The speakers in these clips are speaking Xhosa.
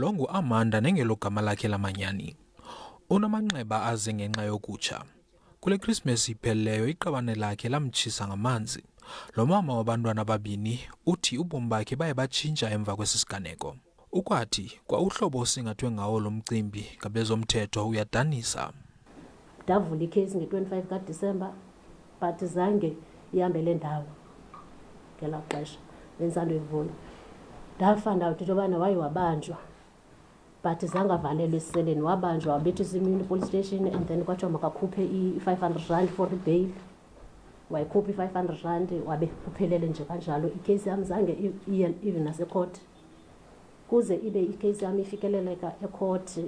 lo ngu-Amanda nengelogama lakhe lamanyani. Unamanxeba aze ngenxa yokutsha. Kule Christmas iphelileyo iqabane lakhe lamtshisa ngamanzi. Lo mama wabantwana ababini uthi ubomi bakhe baye batshintsha emva kwesisiganeko. Ukwathi kwa uhlobo osingathwe ngawo lo mcimbi ngabezomthetho uyadanisa. Ndavula ikhesi nge-25 kaDisemba but zange ihambe le ndawo ngela xesha lensandoyivula. Ndafanda out into yobana waye wabanjwa but zange avalelwe esiseleni, wabanjwa wabethisa imini police station and then kwathiwa makakhuphe i-500 for bail. Wayikhupha i-500 wabe kuphelele nje kanjalo. Ikhesi yam zange even nasecourt kuze ibe ikhesi yam ifikeleleka ecourt.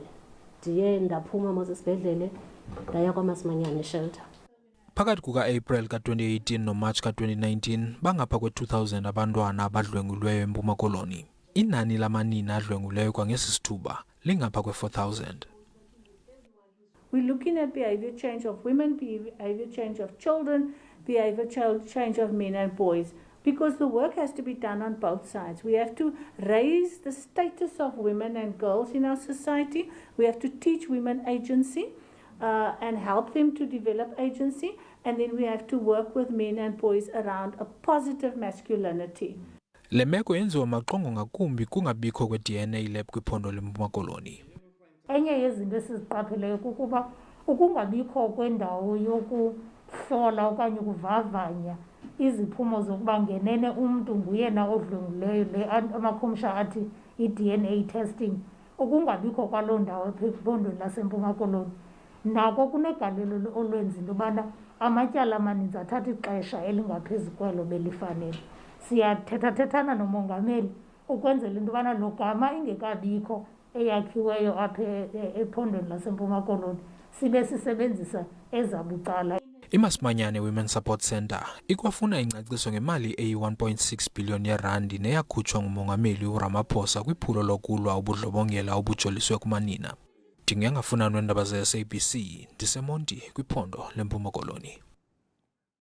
Ndiye ndaphuma mose esibhedlele ndaya kwaMasimanyane shelter. Phakathi kuka-April ka-2018 noMarch ka-2019 bangapha kwe-2,000 abantwana abadlwengulweyo eMpuma Koloni. Inani lamanina adlwenguleyo kwangesi sithuba lingapha kwe-4,000. We're looking at behavior change of women, behavior change of children, behavior change of men and boys, because the work has to be done on both sides. We have to raise the status of women and girls in our society. We have to teach women agency and help them to develop agency. And then we have to work with men and boys around a positive masculinity. Le meko yenziwa maqongo ngakumbi kungabikho kwe-DNA lab kwiphondo leMpuma Koloni. Enye yezinto esiziqapheleyo kukuba ukungabikho kwendawo yokuhlola okanye ukuvavanya iziphumo zokuba ngenene umntu nguyena odlwenguleyo, le amakhumsha athi i-DNA testing, ukungabikho kwaloo ndawo ephondweni laseMpuma Koloni nako kunegalelo olwenza into yobana amatyala amaninzi athatha ixesha elingaphezu kwelo belifanele. Siyathethathethana nomongameli ukwenzela into yobana lo gama ingekabikho eyakhiweyo apha ephondweni laseMpuma Koloni sibe sisebenzisa ezabucala. iMasimanyane Women Support Center ikwafuna ingcaciso ngemali eyi-1.6 billion yerandi neyakhutshwa ngumongameli uRamaphosa kwiphulo lokulwa ubudlobongela obujoliswe kumanina. Ndingengafuna nweendaba ze-SABC, ndiseMonti kwiphondo leMpuma Koloni.